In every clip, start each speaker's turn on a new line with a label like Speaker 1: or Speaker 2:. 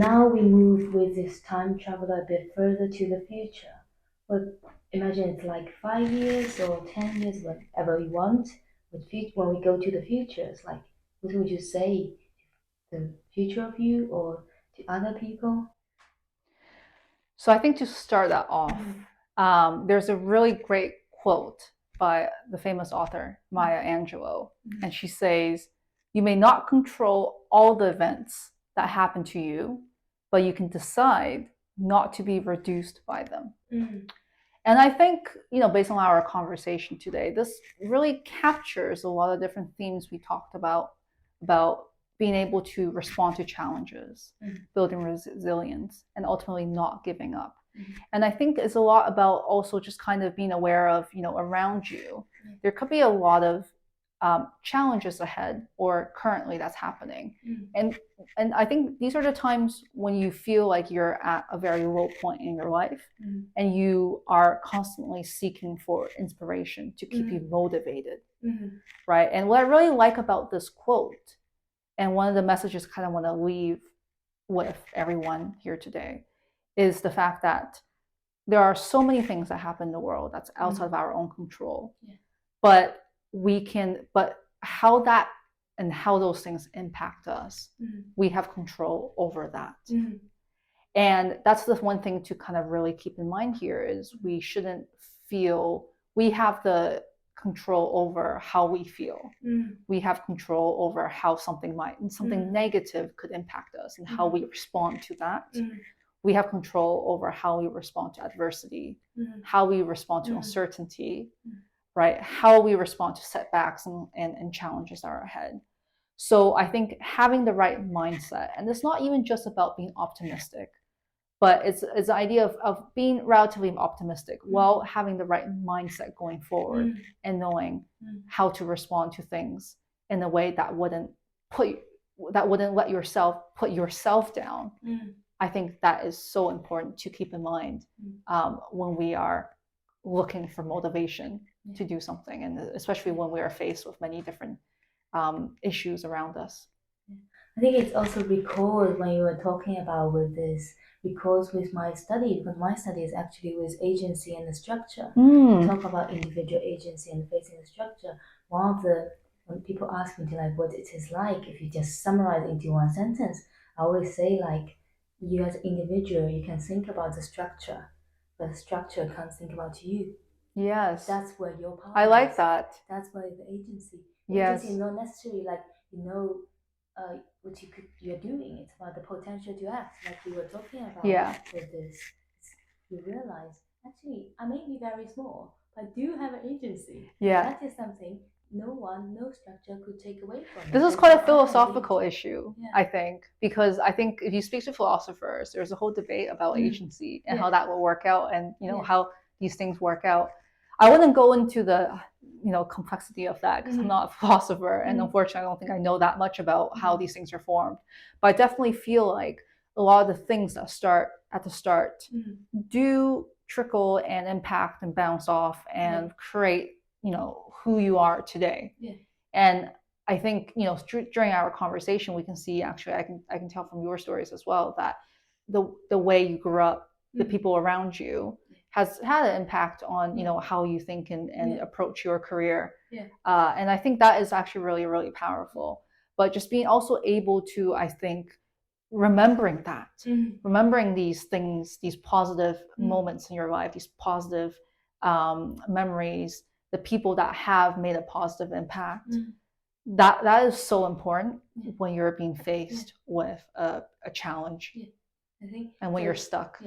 Speaker 1: now we move with this time travel a bit further to the future. But imagine it's like 5 years or 10 years, whatever you want. When we go to the future, it's like, what would you say to the future of you or to other people?
Speaker 2: So I think to start that off, there's a really great quote by the famous author Maya Angelou, and she says, "You may not control all the events that happen to you, but you can decide not to be reduced by them." And I think, based on our conversation today, this really captures a lot of different themes we talked about being able to respond to challenges, building resilience, and ultimately not giving up. And I think it's a lot about also just kind of being aware of, around you. There could be a lot of challenges ahead or currently that's happening. And I think these are the times when you feel like you're at a very low point in your life and you are constantly seeking for inspiration to keep you motivated, right? And what I really like about this quote, and one of the messages I kind of want to leave with everyone here today, is the fact that there are so many things that happen in the world that's outside of our own control. But how that and how those things impact us, we have control over that. And that's the one thing to kind of really keep in mind here is we shouldn't feel we have the control over how we feel. We have control over how something negative could impact us and how we respond to that. We have control over how we respond to adversity, how we respond to uncertainty, right? How we respond to setbacks and challenges that are ahead. So I think having the right mindset, and it's not even just about being optimistic, but it's the idea of being relatively optimistic while having the right mindset going forward and knowing how to respond to things in a way that wouldn't let yourself put yourself down. I think that is so important to keep in mind when we are looking for motivation to do something, and especially when we are faced with many different issues around us.
Speaker 1: I think it's also recalled when you were talking about with this, because with my study, because my study is actually with agency and the structure. Talk about individual agency and facing the structure. When people ask me to like what it is like, if you just summarize it into one sentence, I always say like, you as an individual, you can think about the structure, but the structure can't think about you.
Speaker 2: Yes.
Speaker 1: That's where your power
Speaker 2: I like that.
Speaker 1: That's why the agency.
Speaker 2: Yes.
Speaker 1: Agency is not necessarily like, what you're doing. It's about the potential to act, like we were talking about with this. You realize, actually, I may be very small, but I do have an agency.
Speaker 2: Yeah.
Speaker 1: That is something no structure could take away from me.
Speaker 2: This is quite a philosophical issue, I think, because I think if you speak to philosophers, there's a whole debate about agency and how that will work out, and how these things work out. I wouldn't go into the complexity of that because I'm not a philosopher, and unfortunately, I don't think I know that much about how these things are formed. But I definitely feel like a lot of the things that start at the start do trickle and impact and bounce off and create who you are today. And I think during our conversation we can see, actually I can tell from your stories as well, that the way you grew up, the people around you has had an impact on how you think and approach your career. And I think that is actually really, really powerful. But just being also able to, I think, remembering these things, these positive moments in your life, these positive memories, the people that have made a positive impact, that is so important when you're being faced with a challenge,
Speaker 1: I think,
Speaker 2: and when you're stuck.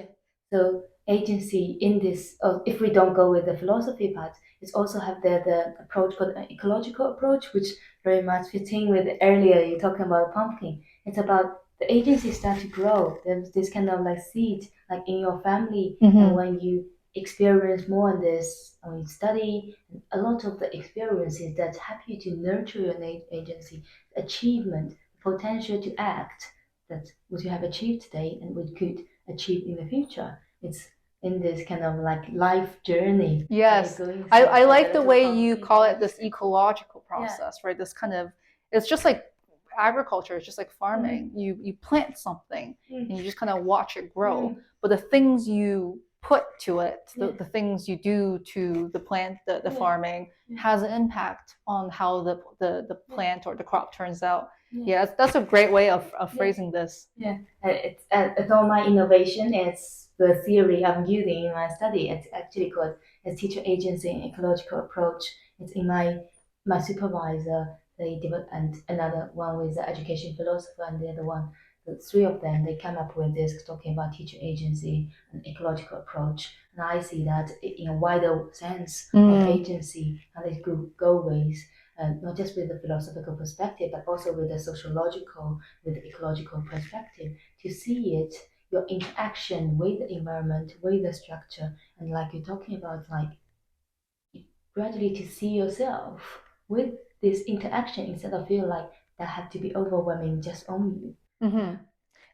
Speaker 1: So agency in this, if we don't go with the philosophy part, it's also have the approach called an ecological approach, which very much fits in with earlier you talking about pumpkin. It's about the agency start to grow. There's this kind of like seed, like in your family, and when you experience more on this, when you study, a lot of the experiences that help you to nurture your agency, achievement, potential to act, that what you have achieved today and what could achieve in the future. It's in this kind of like life journey.
Speaker 2: Yes, I like the way you call it this ecological process, right? This kind of, it's just like agriculture is just like farming. You plant something and you just kind of watch it grow. But the things you put to it, the things you do to the plant, the farming, has an impact on how the plant or the crop turns out. Yeah, that's a great way of phrasing this.
Speaker 1: Yeah, it's all my innovation. It's the theory I'm using in my study. It's actually called as teacher agency and ecological approach. It's in my supervisor. They developed and another one with the education philosopher, and the other one, the three of them, they come up with this talking about teacher agency and ecological approach. And I see that in a wider sense of agency, and they go with not just with the philosophical perspective, but also with the sociological, with the ecological perspective, to see it, your interaction with the environment, with the structure, and like you're talking about, like gradually to see yourself with this interaction instead of feel like that had to be overwhelming just on you.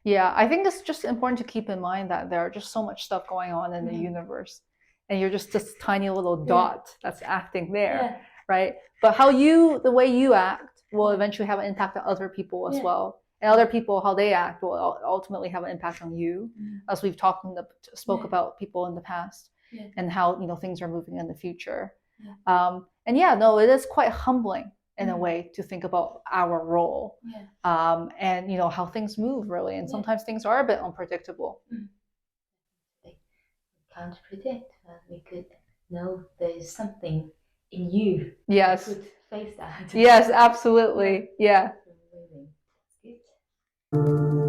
Speaker 2: Yeah, I think it's just important to keep in mind that there are just so much stuff going on in the universe, and you're just this tiny little dot that's acting there, right? But the way you act will eventually have an impact on other people as well. And other people, how they act will ultimately have an impact on you, as we've spoke about people in the past, and how things are moving in the future. And no, it is quite humbling in a way to think about our role, and how things move really, and sometimes things are a bit unpredictable.
Speaker 1: We can't predict, but we could know there's something in you.
Speaker 2: Yes.
Speaker 1: Could face that.
Speaker 2: Yes, absolutely. Yeah.
Speaker 1: Good.